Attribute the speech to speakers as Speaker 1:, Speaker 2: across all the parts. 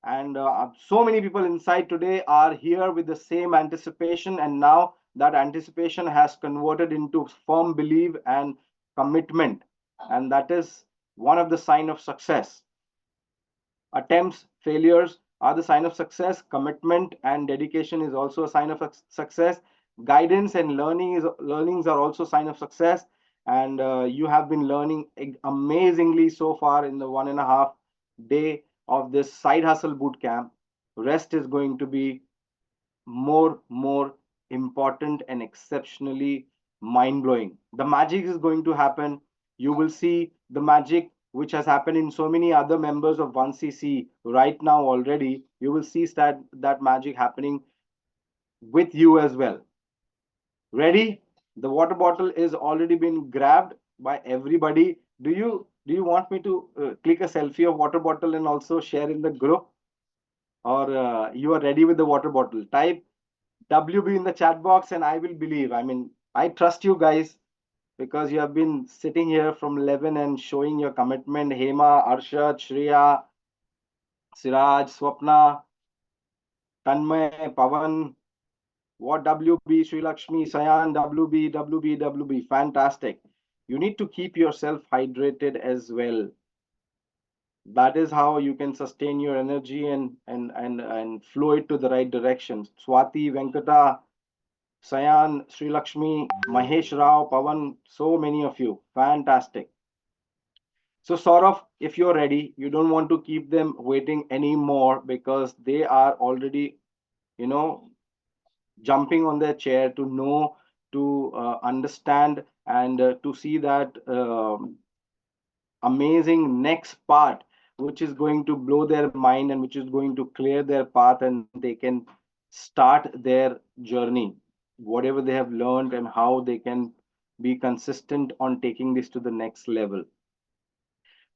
Speaker 1: And so many people inside today are here with the same anticipation, and now that anticipation has converted into firm belief and commitment, and that is one of the sign of success. Attempts, failures are the sign of success. Commitment and dedication is also a sign of success. Guidance and learnings are also sign of success. And you have been learning amazingly so far in the 1.5 day of this side hustle boot camp. Rest is going to be more important and exceptionally mind blowing. The magic is going to happen. You will see the magic which has happened in so many other members of 1cc right now already. You will see that magic happening with you as well. Ready? The water bottle is already been grabbed by everybody. Do you want me to click a selfie of water bottle and also share in the group, or you are ready with the water bottle? Type WB in the chat box and I will believe. I mean, I trust you guys because you have been sitting here from 11 and showing your commitment. Hema, Arshad, Shreya, Siraj, Swapna, Tanmay, Pavan, what WB, Sri Lakshmi, Sayan, WB, WB, WB. Fantastic. You need to keep yourself hydrated as well. That is how you can sustain your energy and flow it to the right direction. Swati, Venkata, Sayan, Sri Lakshmi, Mahesh Rao, Pavan, so many of you. Fantastic. So, Saurav, if you're ready, you don't want to keep them waiting anymore because they are already, you know, jumping on their chair to know, to understand, and to see that amazing next part, which is going to blow their mind and which is going to clear their path, and they can start their journey, whatever they have learned, and how they can be consistent on taking this to the next level.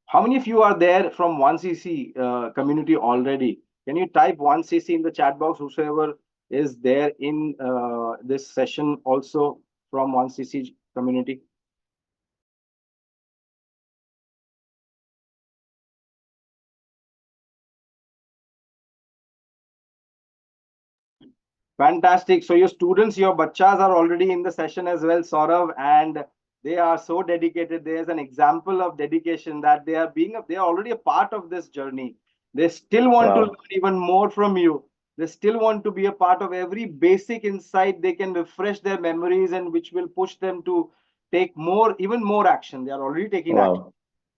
Speaker 1: How many of you are there from 1cc community already? Can you type 1cc in the chat box, whosoever is there in this session also from 1cc community? Fantastic. So your students, your bachas are already in the session as well, Saurav, and they are so dedicated. There's an example of dedication that they are already a part of this journey. They still want to
Speaker 2: Wow.
Speaker 1: learn even more from you. They still want to be a part of every basic insight. They can refresh their memories and which will push them to take more, even more action. They are already taking action.
Speaker 2: Wow.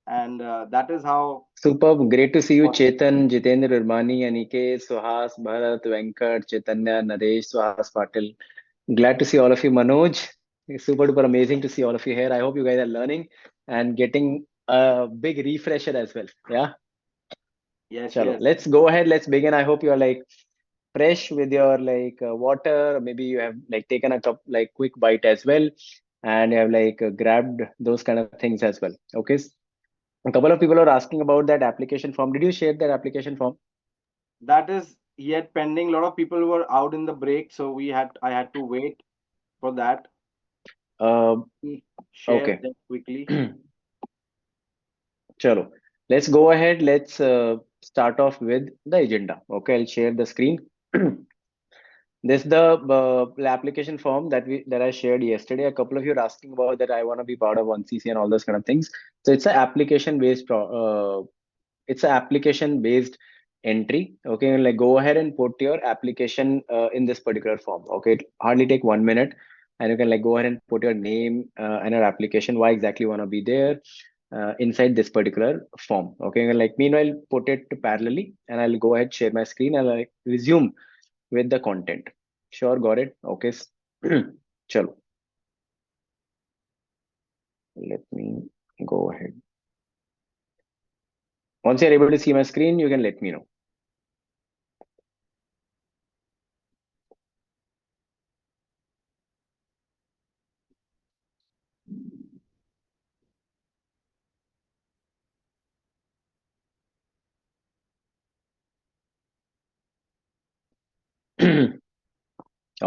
Speaker 1: And that is how
Speaker 2: Superb. Great to see you,
Speaker 1: possible.
Speaker 2: Chetan, Jitendra Urmani, Aniket, Suhas, Bharat, Venkat, Chaitanya, Nadesh, Suhas Patil. Glad to see all of you, Manoj. It's super duper amazing to see all of you here. I hope you guys are learning and getting a big refresher as well. Yeah.
Speaker 1: Yes,
Speaker 2: Chalo.
Speaker 1: yes.
Speaker 2: Let's go ahead. Let's begin. I hope you're like fresh with your like water. Maybe you have like taken a cup like quick bite as well, and you have like grabbed those kind of things as well. Okay. A couple of people are asking about that application form. Did you share that application form?
Speaker 1: That is yet pending. A lot of people were out in the break, so I had to wait for that.
Speaker 2: Uh,
Speaker 1: Share
Speaker 2: okay.
Speaker 1: that quickly.
Speaker 2: Chalo. Let's go ahead. Let's start off with the agenda. Okay, I'll share the screen. This is the application form that I shared yesterday. A couple of you are asking about that. I want to be part of 1cc and all those kind of things. So it's an application based. It's an application based entry. Okay, like go ahead and put your application in this particular form. Okay, it hardly take 1 minute, and you can like go ahead and put your name and your application. Why exactly you want to be there inside this particular form. Okay, and like meanwhile put it parallelly, and I'll go ahead share my screen and I'll like, resume with the content. Sure, got it. Okay. Chalo. Let me go ahead. Once you're able to see my screen, you can let me know.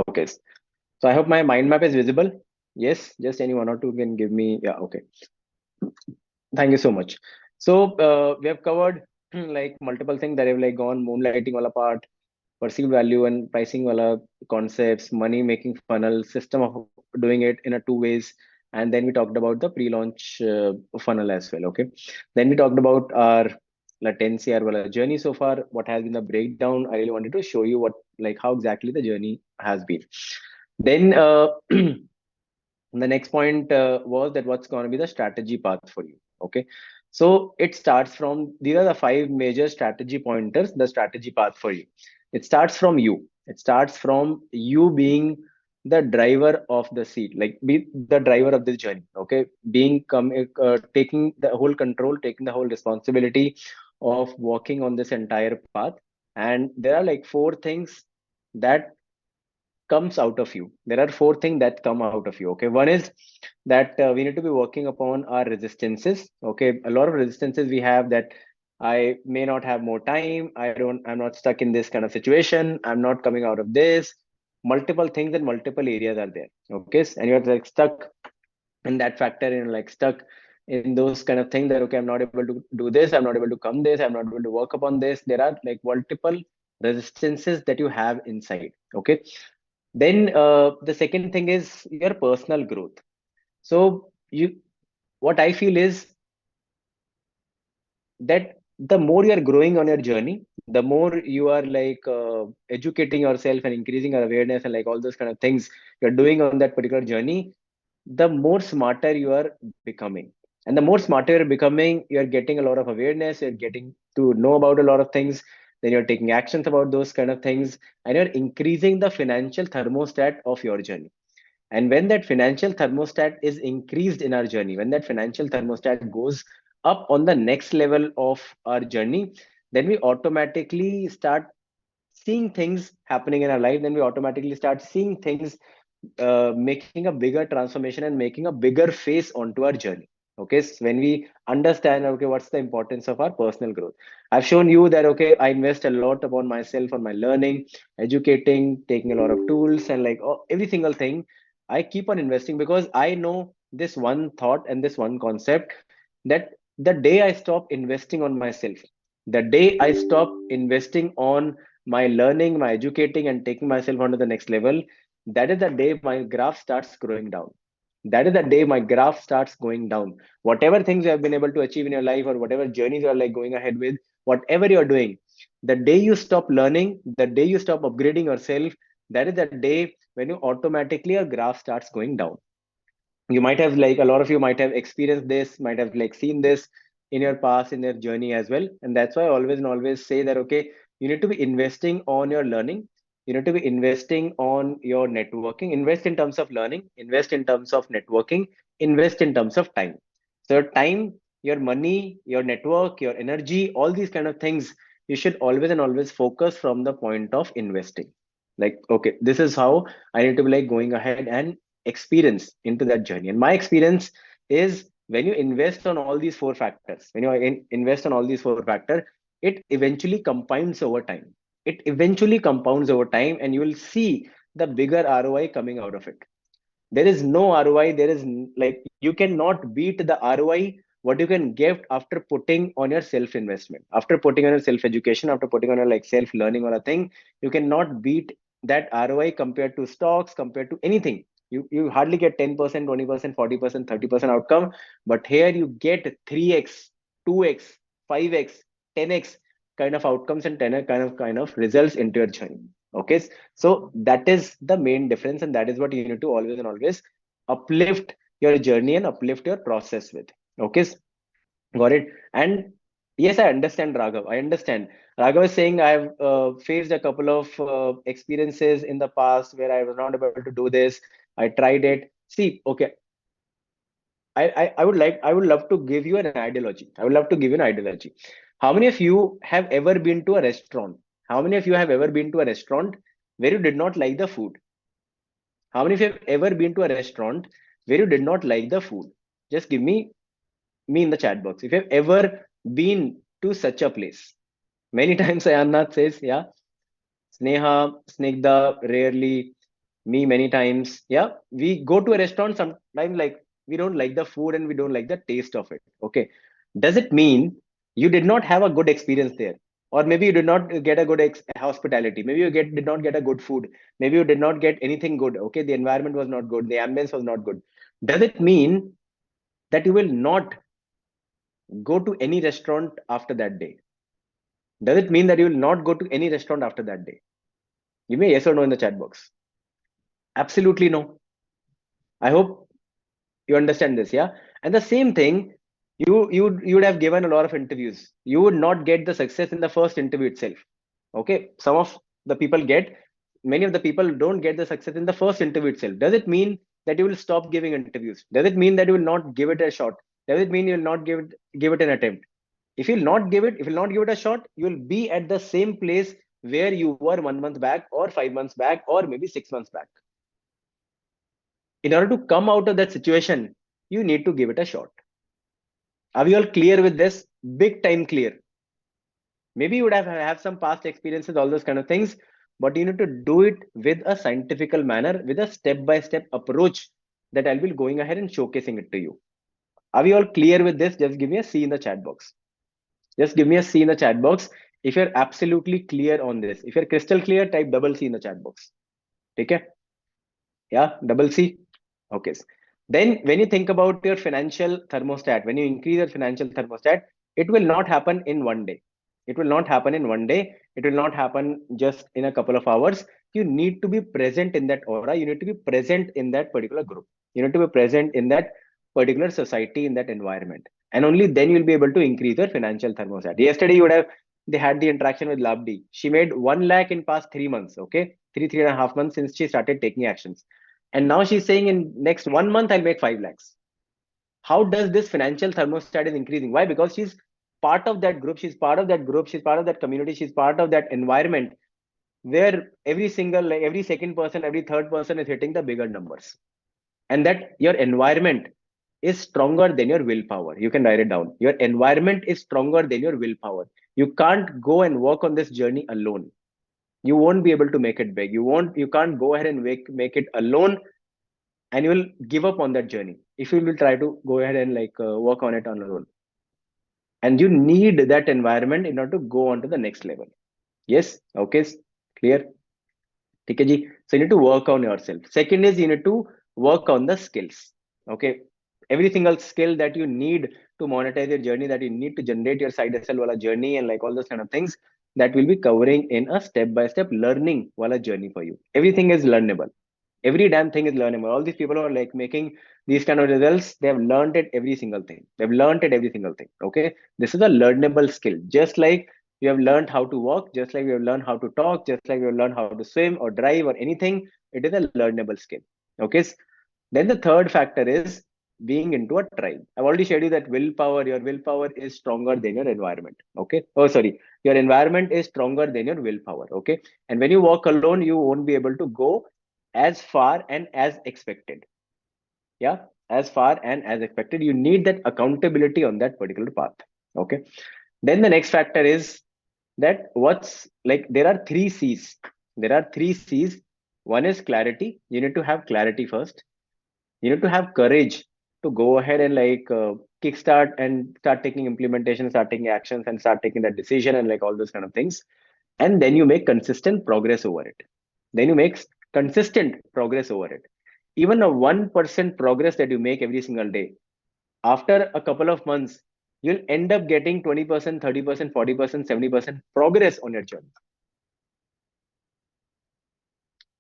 Speaker 2: Okay. So I hope my mind map is visible. Yes, just any one or two can give me. Yeah, okay. Thank you so much. So we have covered. like multiple things that have like gone moonlighting wala part, perceived value and pricing wala concepts, money making funnel, system of doing it in a two ways. And then we talked about the pre-launch funnel as well. Okay. Then we talked about our latency, our wala journey so far, what has been the breakdown. I really wanted to show you what, like how exactly the journey has been. Then the next point was that what's going to be the strategy path for you. Okay. So it starts from, these are the five major strategy pointers, the strategy path for you. It starts from you. It starts from you being the driver of the seat, like be the driver of this journey. Okay. Taking the whole control, taking the whole responsibility of walking on this entire path. And there are like four things that comes out of you. There are four things that come out of you. Okay. One is that we need to be working upon our resistances. Okay. A lot of resistances we have, that I may not have more time. I'm not stuck in this kind of situation. I'm not coming out of this. Multiple things and multiple areas are there. Okay. And you're like stuck in that factor, and like stuck in those kind of things that, okay, I'm not able to do this. I'm not able to come this. I'm not able to work upon this. There are like multiple resistances that you have inside. Okay. Then the second thing is your personal growth. So what I feel is that the more you are growing on your journey, the more you are like educating yourself and increasing your awareness and like all those kind of things you're doing on that particular journey, the more smarter you are becoming. And the more smarter you're becoming, you're getting a lot of awareness, you're getting to know about a lot of things, then you're taking actions about those kind of things, and you're increasing the financial thermostat of your journey. And when that financial thermostat is increased in our journey, when that financial thermostat goes up on the next level of our journey, then we automatically start seeing things happening in our life. Then we automatically start seeing things making a bigger transformation and making a bigger face onto our journey. Okay. So when we understand, okay, what's the importance of our personal growth. I've shown you that, okay, I invest a lot upon myself, on my learning, educating, taking a lot of tools, and like every single thing I keep on investing, because I know this one thought and this one concept, that the day I stop investing on myself, the day I stop investing on my learning, my educating, and taking myself onto the next level, that is the day my graph starts growing down. That is the day my graph starts going down. Whatever things you have been able to achieve in your life, or whatever journeys you are like going ahead with, whatever you're doing, the day you stop learning, the day you stop upgrading yourself, that is the day when you automatically your graph starts going down. You might have, like a lot of you might have experienced this, might have like seen this in your past, in your journey as well. And that's why I always and always say that, okay, you need to be investing on your learning, you need to be investing on your networking. Invest in terms of learning, invest in terms of networking, invest in terms of time. So your time, your money, your network, your energy, all these kind of things, you should always and always focus from the point of investing. Like, okay, this is how I need to be like going ahead and experience into that journey. And my experience is, when you invest on all these four factors, when you invest on all these four factors, it eventually compounds over time. It eventually compounds over time, and you will see the bigger ROI coming out of it. There is no ROI. Like, you cannot beat the ROI what you can get after putting on your self investment, after putting on your self education, after putting on your like self learning or a thing. You cannot beat that ROI compared to stocks, compared to anything. You hardly get 10%, 20%, 40%, 30% outcome, but here you get 3x, 2x, 5x, 10x kind of outcomes, and 10x kind of results into your journey. Okay. So that is the main difference, and that is what you need to always and always uplift your journey and uplift your process with. Okay, got it. And yes, I understand, Raghav. I understand. Raghav is saying I've faced a couple of experiences in the past where I was not able to do this. I tried it. See, okay, I would love to give you an ideology. I would love to give you an ideology. How many of you have ever been to a restaurant? How many of you have ever been to a restaurant where you did not like the food? How many of you have ever been to a restaurant where you did not like the food? Just give me in the chat box if you have ever been to such a place. Many times Ayannath says, yeah. Sneha, Snigdha, rarely. Me, many times. Yeah. We go to a restaurant sometimes, like we don't like the food and we don't like the taste of it. Okay. Does it mean You did not have a good experience there, or maybe you did not get a good hospitality, maybe you did not get a good food, maybe you did not get anything good. Okay, the environment was not good, the ambience was not good. Does it mean that you will not go to any restaurant after that day? Does it mean that you will not go to any restaurant after that day? Give me a yes or no in the chat box. Absolutely no. I hope you understand this, yeah? And the same thing, you would have given a lot of interviews. You would not get the success in the first interview itself. Okay, some of the people get, many of the people don't get the success in the first interview itself. Does it mean that you will stop giving interviews? Does it mean that you will not give it a shot? Does it mean you will not give it an attempt? If you'll not give it a shot, you will be at the same place where you were 1 month back, or 5 months back, or maybe 6 months back. In order to come out of that situation, you need to give it a shot. Are we all clear with this? Big time clear. Maybe you would have some past experiences, all those kind of things, but you need to do it with a scientific manner, with a step-by-step approach that I'll be going ahead and showcasing it to you. Are we all clear with this? Just give me a C in the chat box. Just give me a C in the chat box if you're absolutely clear on this. If you're crystal clear, type double C in the chat box. Okay? Yeah, double C. Okay. Then when you think about your financial thermostat, when you increase your financial thermostat, it will not happen in one day. It will not happen in one day. It will not happen just in a couple of hours. You need to be present in that aura. You need to be present in that particular group. You need to be present in that particular society, in that environment. And only then you'll be able to increase your financial thermostat. Yesterday, you would have they had the interaction with Labdi. She made 1 lakh in past 3 months. Okay, three and a half months since she started taking actions. And now she's saying in next 1 month, I'll make 5 lakhs. How does this financial thermostat is increasing? Why? Because she's part of that group. She's part of that group. She's part of that community. She's part of that environment where every single, like every second person, every third person is hitting the bigger numbers. And that your environment is stronger than your willpower. You can write it down. Your environment is stronger than your willpower. You can't go and work on this journey alone. You won't be able to make it big. You can't go ahead and make it alone, and you will give up on that journey if you will try to go ahead and work on it on your own. And you need that environment in order to go on to the next level. Yes. Okay, clear. Okay, ji. So you need to work on yourself. Second is you need to work on the skills. Okay, every single skill that you need to monetize your journey, that you need to generate your side hustle wala journey, and like all those kind of things, that will be covering in a step-by-step learning wala journey for you. Everything is learnable. Every damn thing is learnable. All these people who are like making these kind of results, they have learned it every single thing. They've learned it every single thing. Okay, this is a learnable skill. Just like you have learned how to walk, just like you have learned how to talk, just like you have learned how to swim or drive or anything, it is a learnable skill. Okay. Then the third factor is being into a tribe. I've already showed you that your willpower is stronger than your environment. Okay. Oh, sorry. Your environment is stronger than your willpower. Okay. And when you walk alone, you won't be able to go as far and as expected. Yeah. As far and as expected. You need that accountability on that particular path. Okay. Then the next factor is that there are 3 C's. There are 3 C's. One is clarity. You need to have clarity first. You need to have courage to go ahead and kickstart and start taking implementation, start taking actions, and start taking that decision, and like all those kind of things. And then you make consistent progress over it. Then you make consistent progress over it. Even a 1% progress that you make every single day, after a couple of months, you'll end up getting 20%, 30%, 40%, 70% progress on your journey.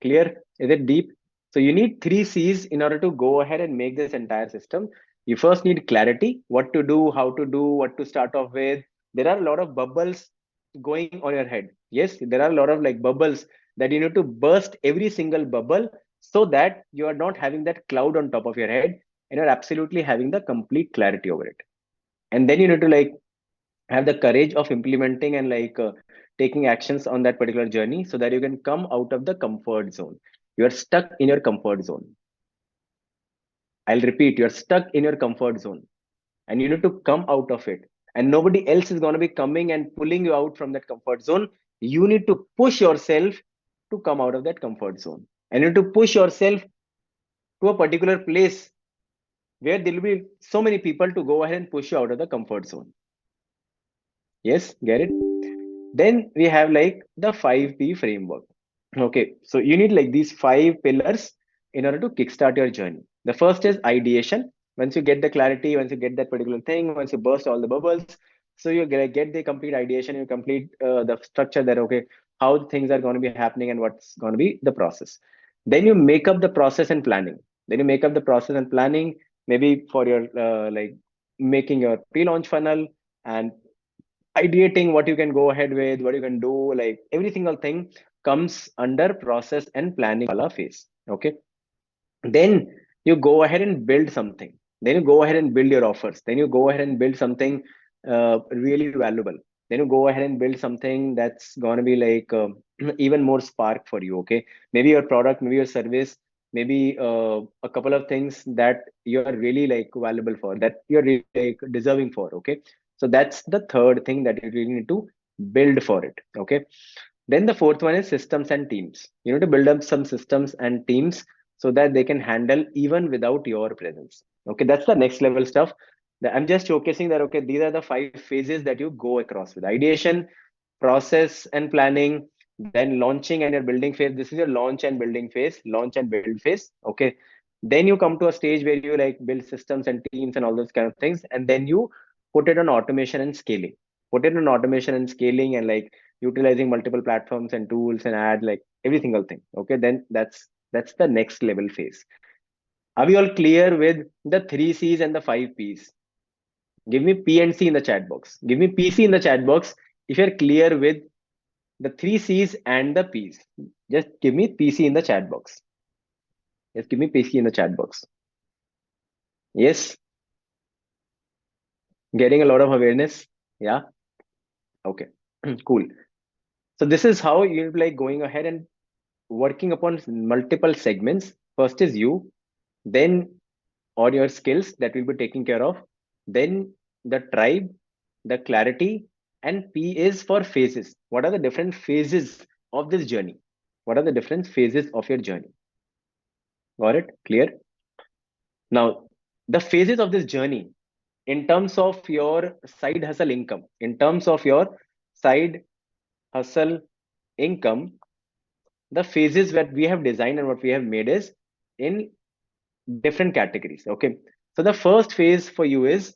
Speaker 2: Clear? Is it deep? So you need 3 C's in order to go ahead and make this entire system. You first need clarity, what to do, how to do, what to start off with. There are a lot of bubbles going on your head. Yes, there are a lot of bubbles that you need to burst every single bubble, so that you are not having that cloud on top of your head, and you're absolutely having the complete clarity over it. And then you need to have the courage of implementing and taking actions on that particular journey, so that you can come out of the comfort zone. You are stuck in your comfort zone. I'll repeat, you're stuck in your comfort zone, and you need to come out of it. And nobody else is going to be coming and pulling you out from that comfort zone. You need to push yourself to come out of that comfort zone. And you need to push yourself to a particular place where there will be so many people to go ahead and push you out of the comfort zone. Yes, get it? Then we have like the 5P framework. Okay, so you need like these 5 pillars in order to kickstart your journey. The first is ideation. Once you get the clarity, once you get that particular thing, once you burst all the bubbles, so you get the complete ideation, you complete the structure that, okay, how things are going to be happening and what's going to be the process. Then you make up the process and planning. Then you make up the process and planning, maybe for your like making your pre-launch funnel and ideating what you can go ahead with, what you can do, like every single thing comes under process and planning wala phase. Okay. Then you go ahead and build something. Then you go ahead and build your offers. Then you go ahead and build something really valuable. Then you go ahead and build something that's going to be like even more spark for you. Okay. Maybe your product, maybe your service, maybe a couple of things that you're really like valuable for, that you're really like deserving for. Okay. So that's the third thing that you really need to build for it. Okay. Then the fourth one is systems and teams. You need to build up some systems and teams so that they can handle even without your presence. Okay, that's the next level stuff. I'm just showcasing that, okay, these are the 5 phases that you go across with: ideation, process and planning, then launching and your building phase. This is your launch and building phase, launch and build phase. Okay. Then you come to a stage where you like build systems and teams and all those kind of things. And then you put it on automation and scaling. Put it on automation and scaling and like utilizing multiple platforms and tools and add like every single thing. Okay. Then that's the next level phase. Are we all clear with the 3 C's and the 5 P's? Give me P and C in the chat box. Give me PC in the chat box if you're clear with the 3 C's and the P's. Just give me PC in the chat box. Just give me PC in the chat box. Yes, getting a lot of awareness. Yeah. Okay. Cool. So this is how you're like going ahead and working upon multiple segments. First is you, then or your skills that will be taken care of, then the tribe, the clarity, and P is for phases. What are the different phases of this journey? What are the different phases of your journey? Got it? Clear? Now, the phases of this journey in terms of your side hustle income, in terms of your side hustle income, the phases that we have designed and what we have made is in different categories. Okay. So the first phase for you is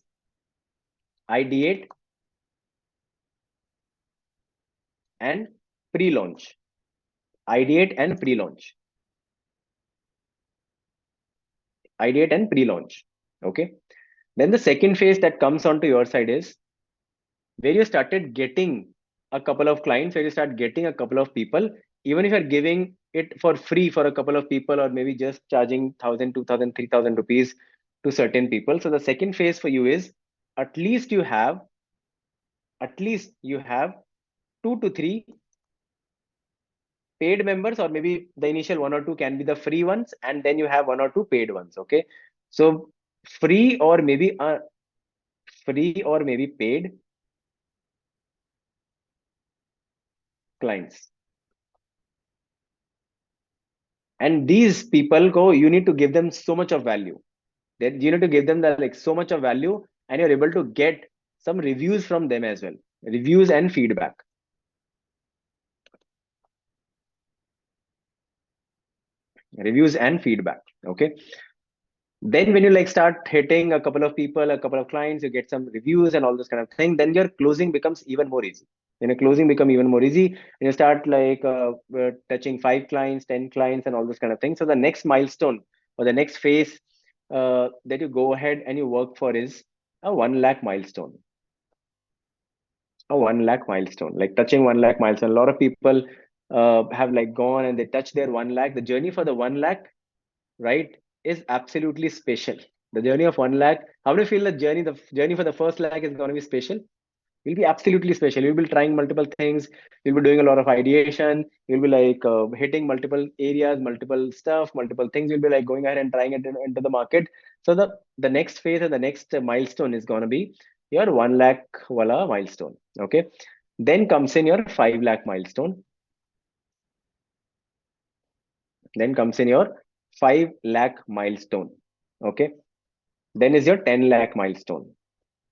Speaker 2: ideate and pre-launch. Ideate and pre-launch. Ideate and pre-launch. Okay. Then the second phase that comes onto your side is where you started getting a couple of clients, where you start getting a couple of people, even if you're giving it for free for a couple of people, or maybe just charging 1,000, 2,000, 3,000 rupees to certain people. So the second phase for you is at least you have at least you have 2 to 3 paid members, or maybe the initial 1 or 2 can be the free ones, and then you have 1 or 2 paid ones. Okay. So free or maybe paid clients, and these people go, you need to give them so much of value, that you need to give them the like so much of value, and you're able to get some reviews from them as well, reviews and feedback. Reviews and feedback. Okay. Then when you like start hitting a couple of people, a couple of clients, you get some reviews and all this kind of thing, then your closing becomes even more easy. Then your closing become even more easy, and you start like touching 5 clients, 10 clients, and all this kind of thing. So the next milestone or the next phase that you go ahead and you work for is a 1 lakh milestone. A 1 lakh milestone, like touching 1 lakh milestone. A lot of people have like gone and they touch their 1 lakh. The journey for the 1 lakh, right, is absolutely special. The journey of 1 lakh, how do you feel the journey for the first lakh is going to be special? Will be absolutely special. You'll be trying multiple things. You'll be doing a lot of ideation. You'll be like hitting multiple areas, multiple stuff, multiple things. You'll be like going ahead and trying it into the market. So the next phase and the next milestone is going to be your 1 lakh wala milestone. Okay. Then comes in your 5 lakh milestone. Then comes in your 5 lakh milestone. Okay. Then is your 10 lakh milestone.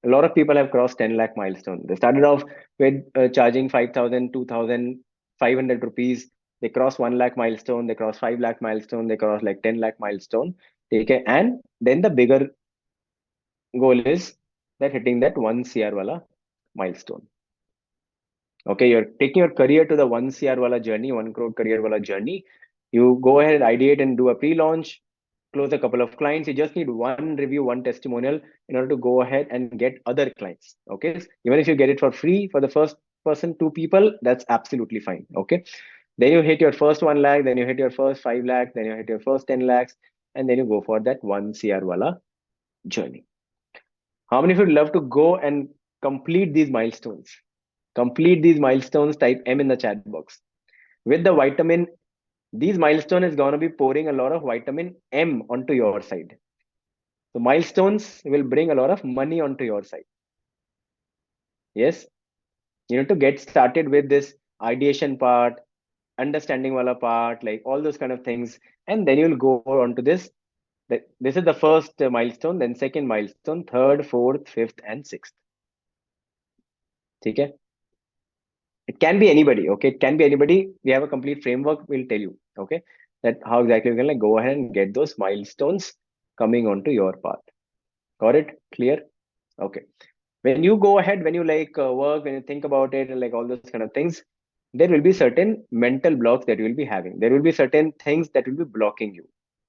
Speaker 2: A lot of people have crossed 10 lakh milestone. They started off with charging 5,000, 2,500 rupees. They cross 1 lakh milestone. They cross 5 lakh milestone. They cross like 10 lakh milestone. Okay. And then the bigger goal is that hitting that 1 CR wala milestone. Okay. You're taking your career to the 1 CR wala journey, 1 crore career wala journey. You go ahead, ideate and do a pre-launch, close a couple of clients. You just need one review, one testimonial in order to go ahead and get other clients. Okay. Even if you get it for free for the first person, two people, that's absolutely fine. Okay. Then you hit your first 1 lakh, then you hit your first 5 lakh, then you hit your first 10 lakhs, and then you go for that 1 CR wala journey. How many of you would love to go and complete these milestones? Complete these milestones, type M in the chat box. With the vitamin, these milestone is going to be pouring a lot of vitamin M onto your side. So milestones will bring a lot of money onto your side. Yes, you need to get started with this ideation part, understanding wala part, like all those kind of things, and then you'll go on to this. This is the first milestone, then second milestone, third, fourth, fifth, and sixth. Okay. It can be anybody. Okay, it can be anybody. We have a complete framework. We'll tell you. Okay, that how exactly we can like go ahead and get those milestones coming onto your path. Got it? Clear? Okay. When you go ahead, when you like work, when you think about it, and like all those kind of things, there will be certain mental blocks that you will be having. There will be certain things that will be blocking you.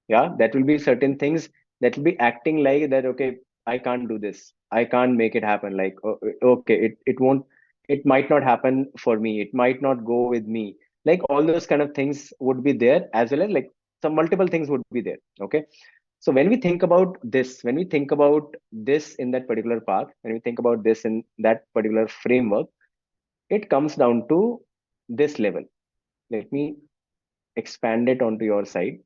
Speaker 2: Yeah, that will be certain things that will be acting like that. Okay, I can't do this. I can't make it happen. Like, okay, it won't. It might not happen for me. It might not go with me. Like all those kind of things would be there, as well as like some multiple things would be there. Okay, so when we think about this, when we think about this in that particular path, when we think about this in that particular framework, it comes down to this level. Let me expand it onto your side.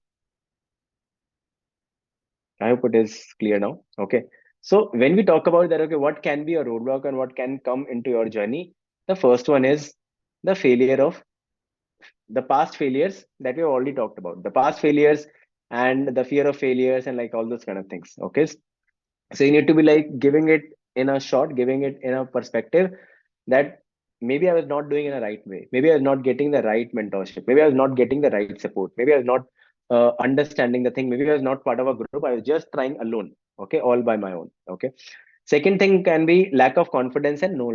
Speaker 2: I hope it is clear now. Okay. So when we talk about that, okay, what can be a roadblock and what can come into your journey? The first one is the failure of the past failures that we have already talked about. The past failures and the fear of failures and like all those kind of things. Okay. So you need to be like giving it in a shot, giving it in a perspective that maybe I was not doing in a right way. Maybe I was not getting the right mentorship. Maybe I was not getting the right support. Maybe I was not understanding the thing. Maybe I was not part of a group. I was just trying alone. Okay, all by my own. Okay. Second thing can be lack of confidence and no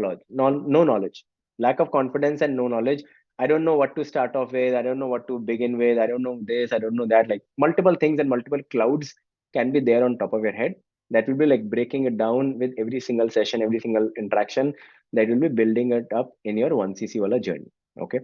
Speaker 2: knowledge. Lack of confidence and no knowledge. I don't know what to start off with. I don't know what to begin with. I don't know this. I don't know that. Like multiple things and multiple clouds can be there on top of your head. That will be like breaking it down with every single session, every single interaction. That will be building it up in your 1cc wala journey. Okay.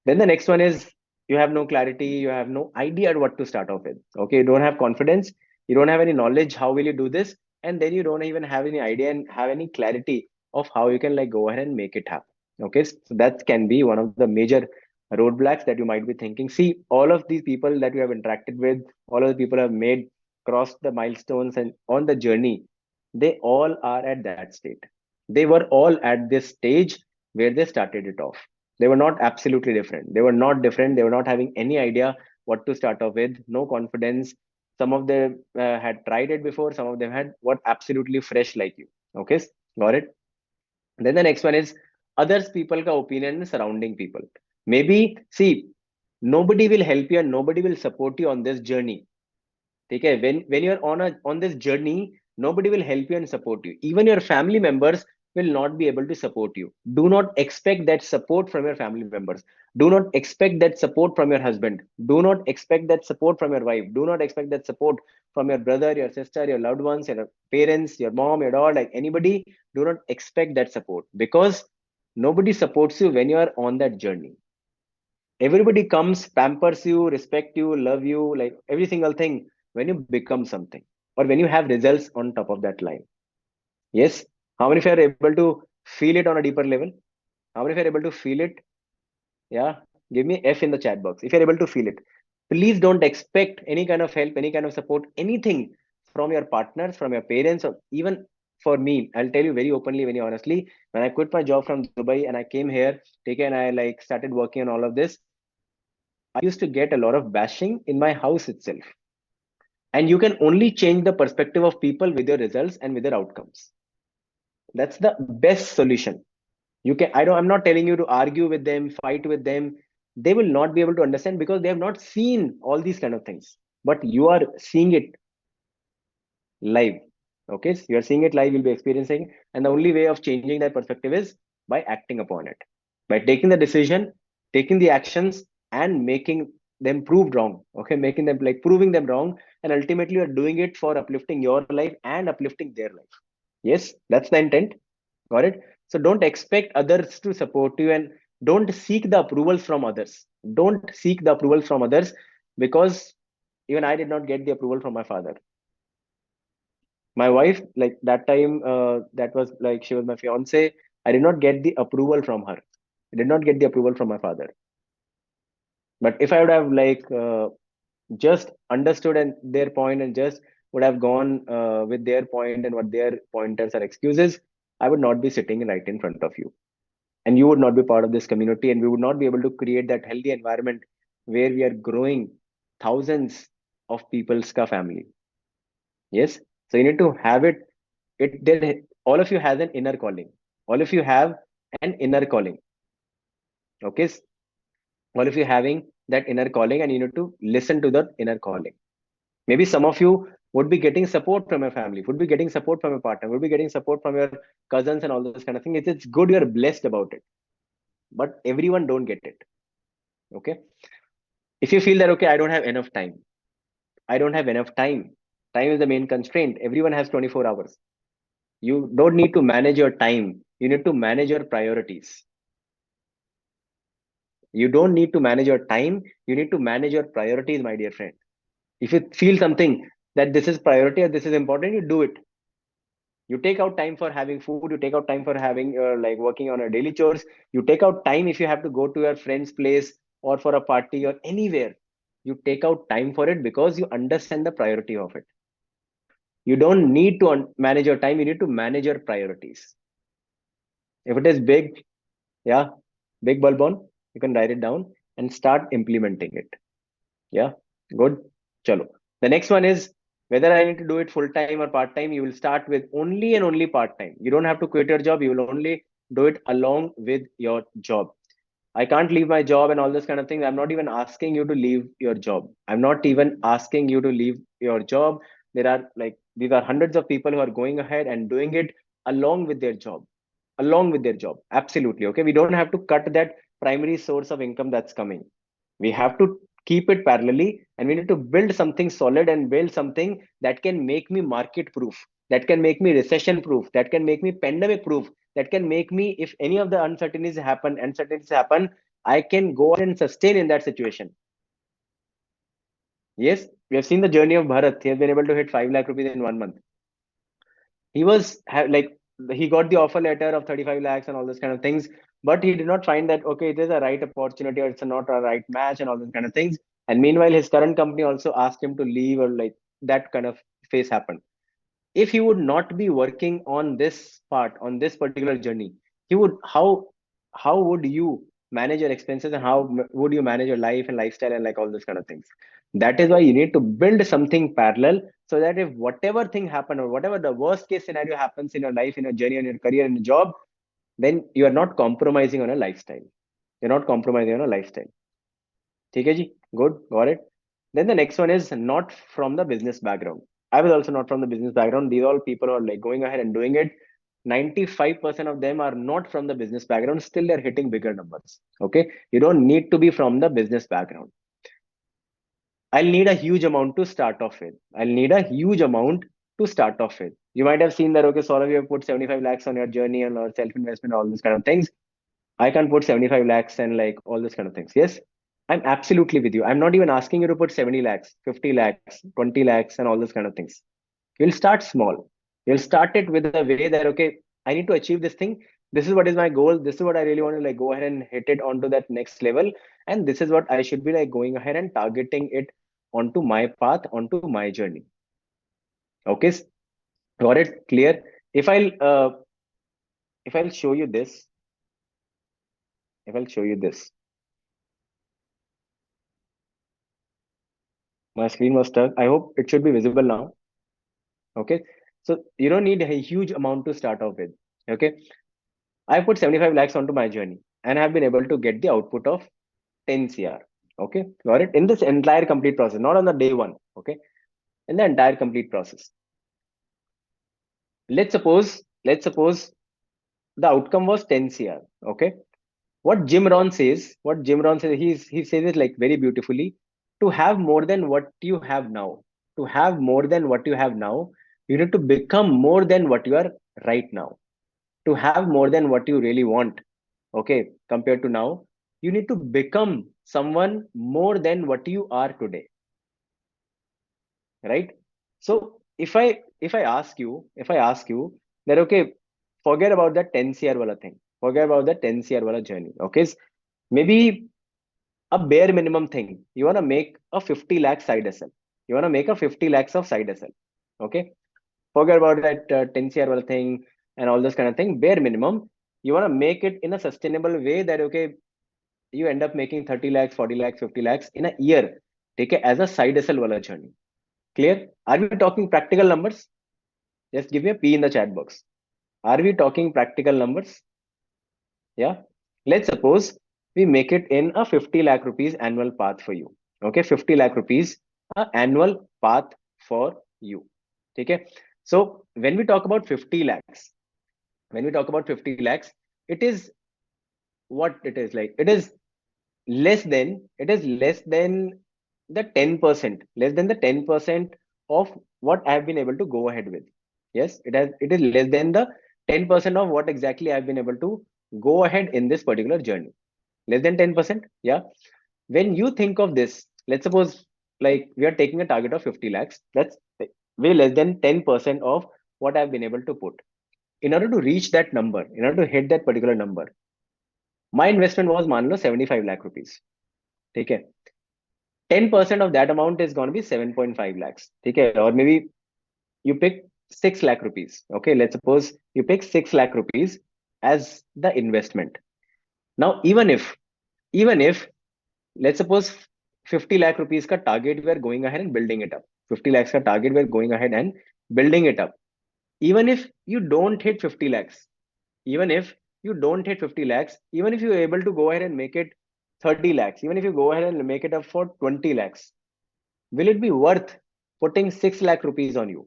Speaker 2: Then the next one is you have no clarity. You have no idea what to start off with. Okay. You don't have confidence. You don't have any knowledge. How will you do this? And then you don't even have any idea and have any clarity of how you can like go ahead and make it happen. Okay. So that can be one of the major roadblocks that you might be thinking. See, all of these people that you have interacted with, all of the people have made, crossed the milestones and on the journey, they all are at that state. They were all at this stage where they started it off. They were not absolutely different. They were not different. They were not having any idea what to start off with, no confidence. Some of them had tried it before, some of them had what absolutely fresh like you. Okay, got it. Then the next one is others people ka opinion and surrounding people. Maybe see, nobody will help you and nobody will support you on this journey. Okay, when you're on this journey, nobody will help you and support you. Even your family members will not be able to support you. Do not expect that support from your family members. Do not expect that support from your husband. Do not expect that support from your wife. Do not expect that support from your brother, your sister, your loved ones, your parents, your mom, your dad, like anybody. Do not expect that support because nobody supports you when you are on that journey. Everybody comes, pampers you, respect you, love you, like every single thing when you become something or when you have results on top of that line. Yes. How many of you are able to feel it on a deeper level? How many of you are able to feel it? Yeah. Give me F in the chat box if you're able to feel it. Please don't expect any kind of help, any kind of support, anything from your partners, from your parents, or even for me. I'll tell you very openly, very honestly. When I quit my job from Dubai and I came here, take and I like started working on all of this, I used to get a lot of bashing in my house itself. And you can only change the perspective of people with your results and with their outcomes. That's the best solution. I'm not telling you to argue with them, fight with them. They will not be able to understand because they have not seen all these kind of things. But you are seeing it live. Okay, so you are seeing it live, you'll be experiencing, and the only way of changing that perspective is by acting upon it, by taking the decision, taking the actions, and making them proved wrong. Okay, making them like proving them wrong, and ultimately you're doing it for uplifting your life and uplifting their life. Yes, that's the intent. Got it? So don't expect others to support you, and don't seek the approvals from others. Don't seek the approvals from others, because even I did not get the approval from my father. My wife, like that time, that was like she was my fiance. I did not get the approval from her. I did not get the approval from my father. But if I would have just understood and their point, and just would have gone with their point and what their pointers are excuses, I would not be sitting right in front of you, and you would not be part of this community, and we would not be able to create that healthy environment where we are growing thousands of people's family. Yes, so you need to have it. All of you has an inner calling. All of you have an inner calling. Okay, all of you having that inner calling, and you need to listen to that inner calling. Maybe some of you would be getting support from your family, would be getting support from your partner, would be getting support from your cousins and all those kind of things. It's good, you're blessed about it, but everyone don't get it. Okay, if you feel that, okay, I don't have enough time, I don't have enough time, time is the main constraint. Everyone has 24 hours. You don't need to manage your time, you need to manage your priorities. You don't need to manage your time, you need to manage your priorities, my dear friend. If you feel something that this is priority or this is important, you do it. You take out time for having food, you take out time for having like working on your daily chores, you take out time if you have to go to your friend's place or for a party or anywhere. You take out time for it because you understand the priority of it. You don't need to manage your time, you need to manage your priorities. If it is big, yeah, big bulb on, you can write it down and start implementing it. Yeah, good. Chalo. The next one is whether I need to do it full time or part time. You will start with only and only part time. You don't have to quit your job. You will only do it along with your job. I can't leave my job and all this kind of thing. I'm not even asking you to leave your job. I'm not even asking you to leave your job. There are like, these are hundreds of people who are going ahead and doing it along with their job. Along with their job. Absolutely. Okay. We don't have to cut that primary source of income that's coming. We have to keep it parallelly, and we need to build something solid and build something that can make me market proof, that can make me recession proof, that can make me pandemic proof, that can make me, if any of the uncertainties happen, I can go on and sustain in that situation. Yes, we have seen the journey of Bharat. He has been able to hit 5 lakh rupees in 1 month. He was like, he got the offer letter of 35 lakhs and all those kind of things, but he did not find that, okay, it is a right opportunity or it's not a right match and all those kind of things. And meanwhile, his current company also asked him to leave, or like that kind of phase happened. If he would not be working on this part, on this particular journey, he would how would you manage your expenses, and how would you manage your life and lifestyle and like all those kind of things? That is why you need to build something parallel, so that if whatever thing happen, or whatever the worst case scenario happens in your life, in your journey, in your career, in your job, then you are not compromising on a lifestyle. You're not compromising on a lifestyle. Okay, ji? Good, got it. Then the next one is not from the business background. I was also not from the business background. These all people are like going ahead and doing it. 95% of them are not from the business background. Still, they're hitting bigger numbers. Okay, you don't need to be from the business background. I'll need a huge amount to start off with. I'll need a huge amount to start off with. You might have seen that, okay, Saurav, you have put 75 lakhs on your journey and or self investment, all these kind of things. I can put 75 lakhs and like all these kind of things. Yes, I'm absolutely with you. I'm not even asking you to put 70 lakhs, 50 lakhs, 20 lakhs, and all those kind of things. You'll start small. You'll start it with a way that, okay, I need to achieve this thing. This is what is my goal. This is what I really want to like go ahead and hit it onto that next level. And this is what I should be like going ahead and targeting it onto my path, onto my journey. Okay, got it? Clear? If I'll uh, if I'll show you this, if I'll show you this, my screen was stuck. I hope it should be visible now. Okay, so you don't need a huge amount to start off with. Okay. I put 75 lakhs onto my journey and have been able to get the output of 10 CR. Okay. Got it? In this entire complete process, not on the day one. Okay. In the entire complete process. Let's suppose the outcome was 10 CR. Okay. What Jim Rohn says, he says it like very beautifully. To have more than what you have now, to have more than what you have now, you need to become more than what you are right now. To have more than what you really want, okay, compared to now, you need to become someone more than what you are today, right? So if I ask you that, okay, forget about that 10 cr wala thing, forget about that 10 cr wala journey, okay, maybe a bare minimum thing, you want to make a 50 lakh side hustle, you want to make a 50 lakhs of side hustle, okay, forget about that 10 cr wala thing and all this kind of thing. Bare minimum, you want to make it in a sustainable way that, okay, you end up making 30 lakhs, 40 lakhs, 50 lakhs in a year, take it as a side hustle wala journey. Clear? Are we talking practical numbers? Just give me a P in the chat box. Are we talking practical numbers? Yeah. Let's suppose we make it in a 50 lakh rupees annual path for you. Okay, 50 lakh rupees annual path for you. Okay. So when we talk about 50 lakhs, when we talk about 50 lakhs, it is what it is like. It is less than the 10%, less than the 10% of what I have been able to go ahead with. Yes, it is less than the 10% of what exactly I've been able to go ahead in this particular journey. Less than 10%. Yeah. When you think of this, let's suppose like we are taking a target of 50 lakhs. That's way less than 10% of what I've been able to put. In order to reach that number, in order to hit that particular number, my investment was मान लो 75 lakh rupees. ठीक है. 10% of that amount is going to be 7.5 lakhs. ठीक है. Or maybe you pick 6 lakh rupees. Okay. Let's suppose you pick 6 lakh rupees as the investment. Now, even if let's suppose 50 lakh rupees ka target, we are going ahead and building it up. 50 lakhs ka target, we are going ahead and building it up. Even if you don't hit 50 lakhs, even if you don't hit 50 lakhs, even if you're able to go ahead and make it 30 lakhs, even if you go ahead and make it up for 20 lakhs, will it be worth putting 6 lakh rupees on you?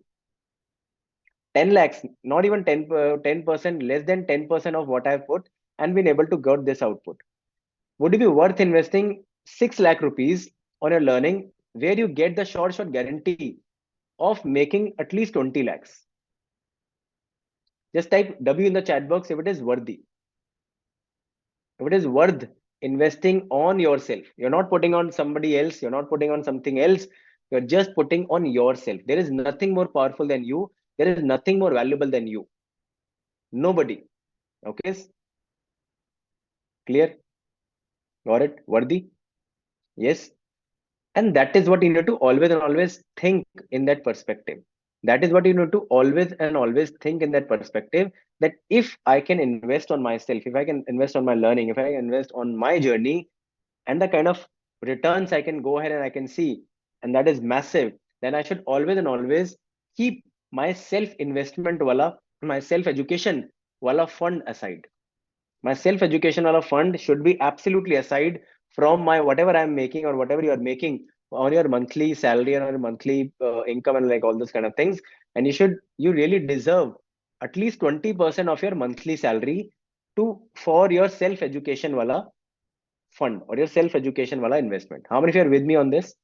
Speaker 2: 10 lakhs, not even 10%, less than 10% of what I've put and been able to get this output. Would it be worth investing 6 lakh rupees on your learning where you get the short guarantee of making at least 20 lakhs? Just type W in the chat box if it is worthy. If it is worth investing on yourself. You're not putting on somebody else, you're not putting on something else, you're just putting on yourself. There is nothing more powerful than you, there is nothing more valuable than you. Nobody. Okay, clear? Got it? Worthy? Yes. And that is what you need to always and always think in that perspective. That is what you need to always and always think in that perspective, that if I can invest on myself, if I can invest on my learning, if I can invest on my journey, and the kind of returns I can go ahead and I can see, and that is massive, then I should always and always keep my self investment wala, my self education wala fund aside. My self education wala fund should be absolutely aside from my whatever I'm making or whatever you're making on your monthly salary or your monthly income and like all those kind of things. And you really deserve at least 20% of your monthly salary to for your self education wala fund or your self education wala investment. How many of you are with me on this?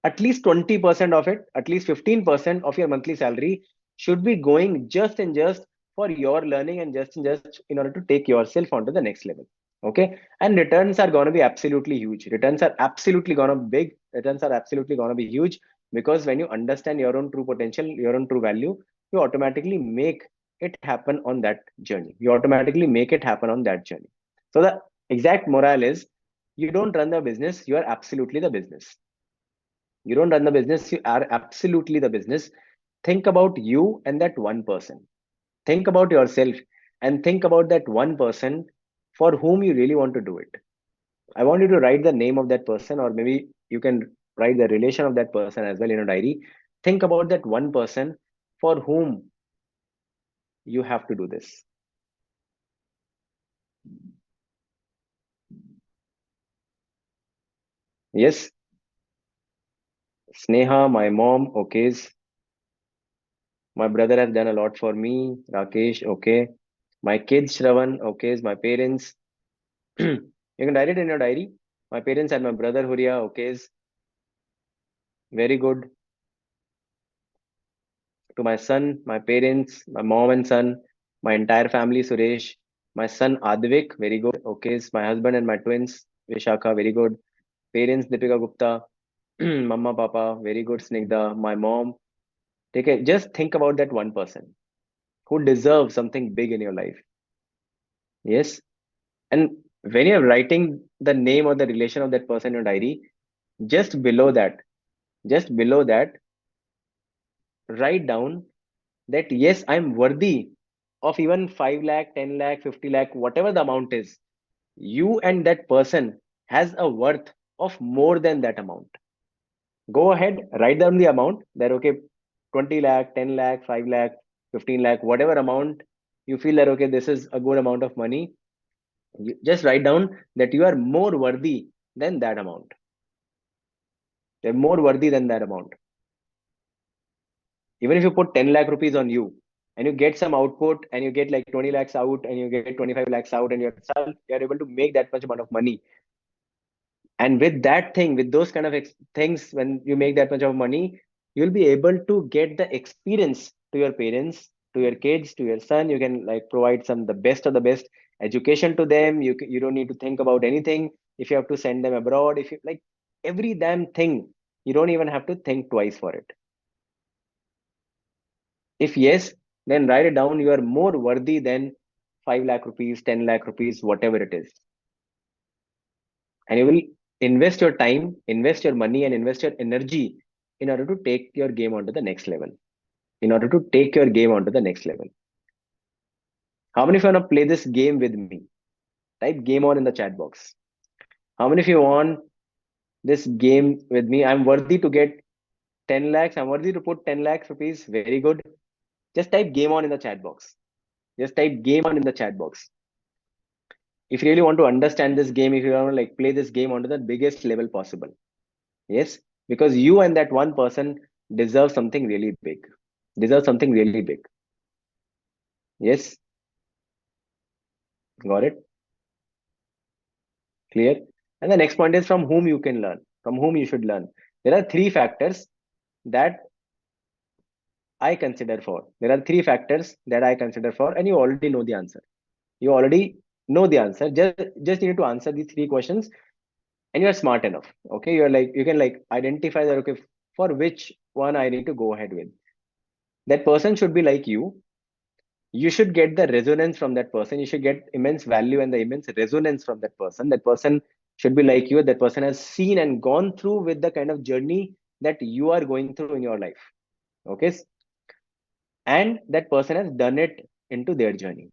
Speaker 2: At least 20% of it, at least 15% of your monthly salary should be going just and just for your learning and just in order to take yourself onto the next level. Okay. And returns are going to be absolutely huge. Returns are absolutely going to be big. Returns are absolutely going to be huge, because when you understand your own true potential, your own true value, you automatically make it happen on that journey. You automatically make it happen on that journey. So the exact morale is, you don't run the business, you are absolutely the business. You don't run the business, you are absolutely the business. Think about you and that one person. Think about yourself and think about that one person for whom you really want to do it. I want you to write the name of that person, or maybe you can write the relation of that person as well in a diary. Think about that one person for whom you have to do this. Yes, Sneha, my mom, okay. My brother has done a lot for me. Rakesh, okay. My kids, Shravan, okay. My parents. You can write it in your diary. My parents and my brother, Huria, okay. Very good. To my son, my parents, my mom and son, my entire family, Suresh. My son, Advik, very good. Okay. My husband and my twins, Vishakha, very good. Parents, Deepika Gupta. Mama, Papa, very good. Snigdha, my mom. Take it. Just think about that one person who deserves something big in your life. Yes. And when you're writing the name or the relation of that person in your diary, just below that, just below that, write down that yes, I'm worthy of even 5 lakh, 10 lakh, 50 lakh, whatever the amount is. You and that person has a worth of more than that amount. Go ahead, write down the amount that, okay, 20 lakh, 10 lakh, 5 lakh, 15 lakh, whatever amount you feel that, okay, this is a good amount of money. You just write down that you are more worthy than that amount. They're more worthy than that amount. Even if you put 10 lakh rupees on you and you get some output and you get like 20 lakhs out and you get 25 lakhs out and you're able to make that much amount of money. And with that thing, with those kind of things, when you make that much of money, you'll be able to get the experience to your parents, to your kids, to your son. You can like provide some the best of the best education to them. You don't need to think about anything. If you have to send them abroad, if you like every damn thing, you don't even have to think twice for it. If yes, then write it down. You are more worthy than 5 lakh rupees, 10 lakh rupees, whatever it is. And you will invest your time, invest your money, and invest your energy in order to take your game onto the next level. In order to take your game onto the next level. How many of you want to play this game with me? Type game on in the chat box. How many of you want this game with me? I'm worthy to get 10 lakhs. I'm worthy to put 10 lakhs rupees. Very good. Just type game on in the chat box. Just type game on in the chat box. If you really want to understand this game, if you want to like play this game onto the biggest level possible. Yes, because you and that one person deserve something really big. Deserve something really big. Yes, got it. Clear. And the next point is from whom you can learn, from whom you should learn. There are three factors that I consider for. There are three factors that I consider for, and you already know the answer. You already know the answer. Just need to answer these three questions, and you're smart enough. Okay, you're like you can like identify that. Okay, for which one I need to go ahead with. That person should be like you should get the resonance from that person. You should get immense value and the immense resonance from that person. That person should be like you. That person has seen and gone through with the kind of journey that you are going through in your life. Okay, and that person has done it into their journey.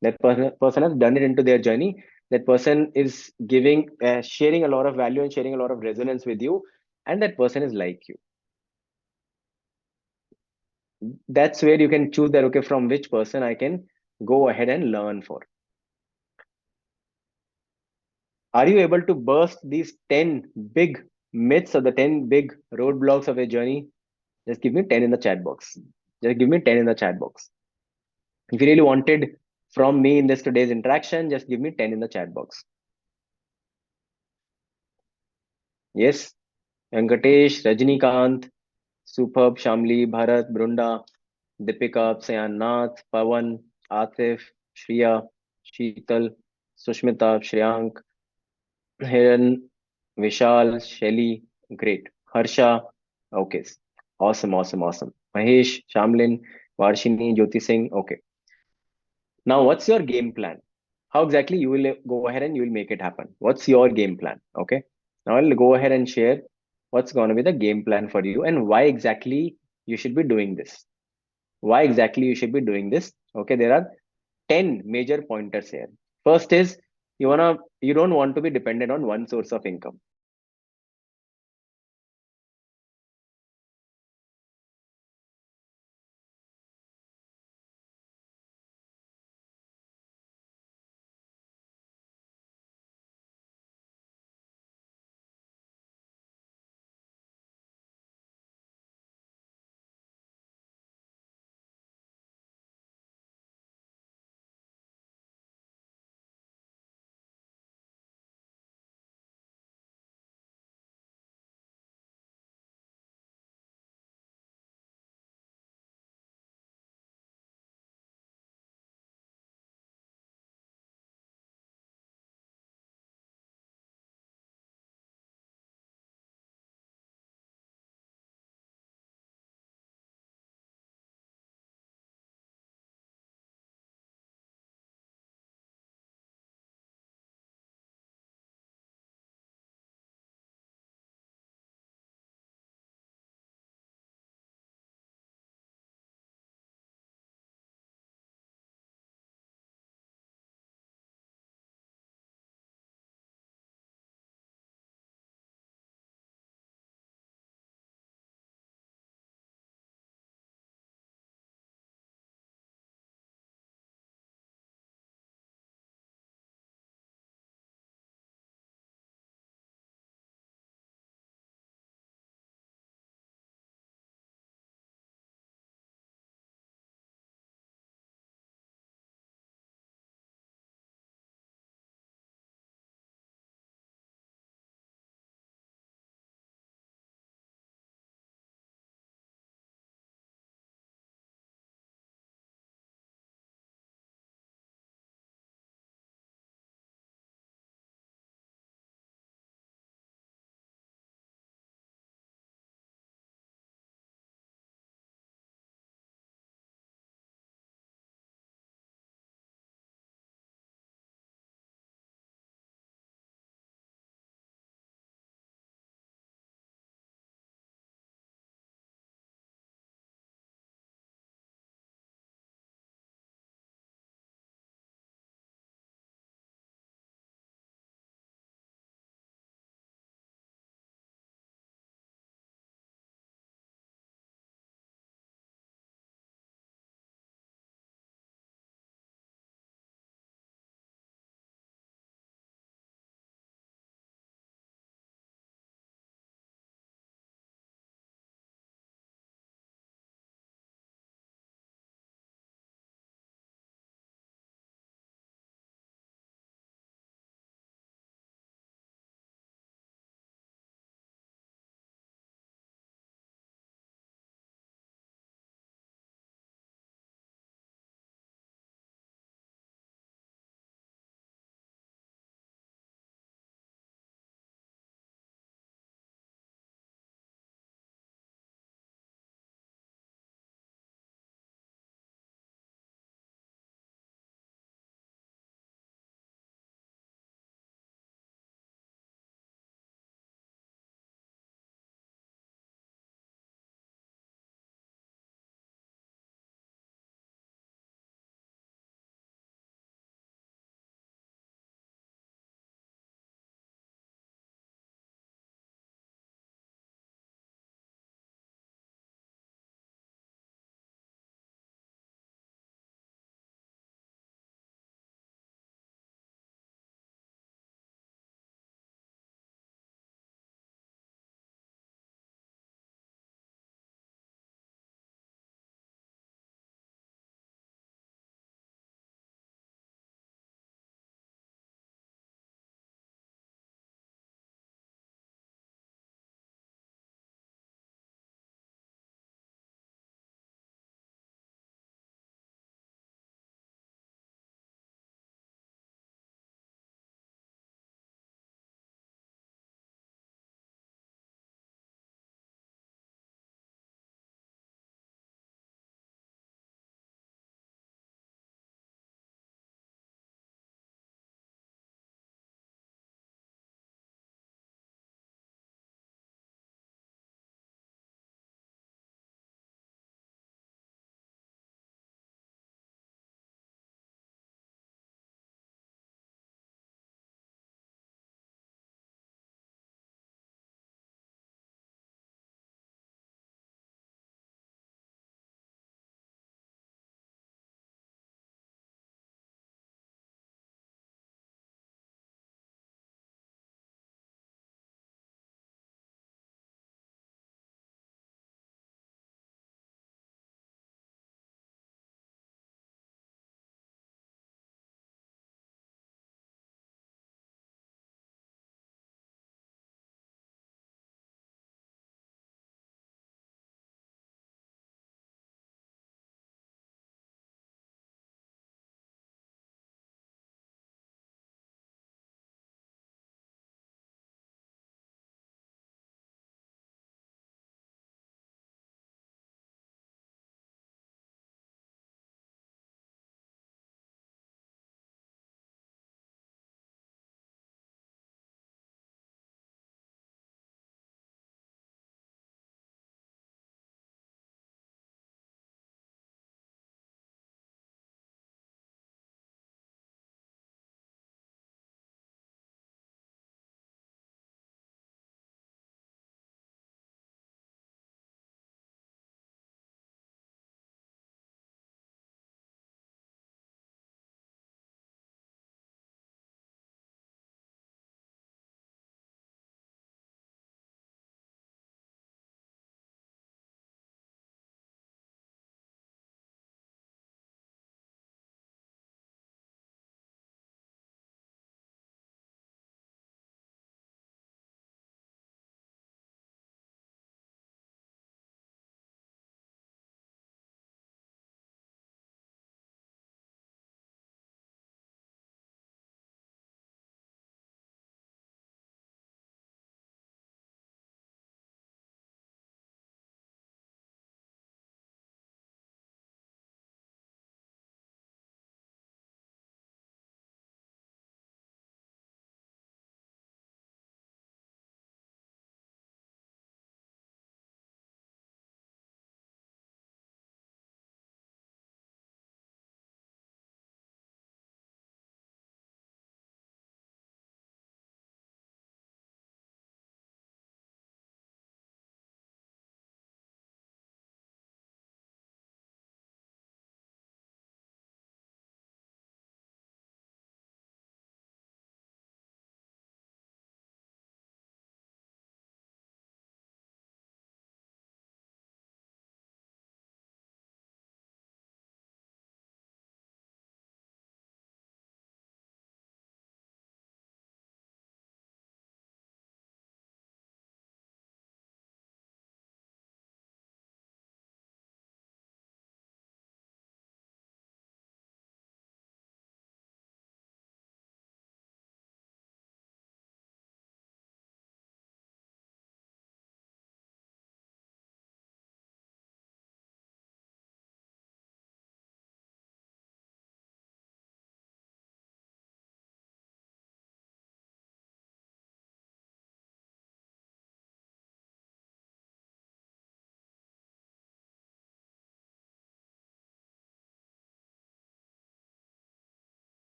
Speaker 2: That person has done it into their journey. That person is giving sharing a lot of value and sharing a lot of resonance with you, and that person is like you. That's where you can choose that, okay, from which person I can go ahead and learn for. Are you able to burst these 10 big myths or the 10 big roadblocks of a journey? Just give me 10 in the chat box. Just give me 10 in the chat box. If you really wanted from me in this today's interaction, just give me 10 in the chat box. Yes, Venkatesh, Rajnikant, Superb, Shamli, Bharat, Brunda, Deepika, Sayan Nath, Pawan, Atif, Shriya, Sheetal, Sushmita, Shriyank, Hiran, Vishal, Shelly, great. Harsha, okay. Awesome, awesome, awesome. Mahesh, Shamlin, Varshini, Jyoti Singh, okay. Now, what's your game plan? How exactly you will go ahead and you will make it happen? What's your game plan? Okay. Now, I'll go ahead and share what's going to be the game plan for you and why exactly you should be doing this. Why exactly you should be doing this? Okay, there are 10 major pointers here. First is you don't want to be dependent on one source of income.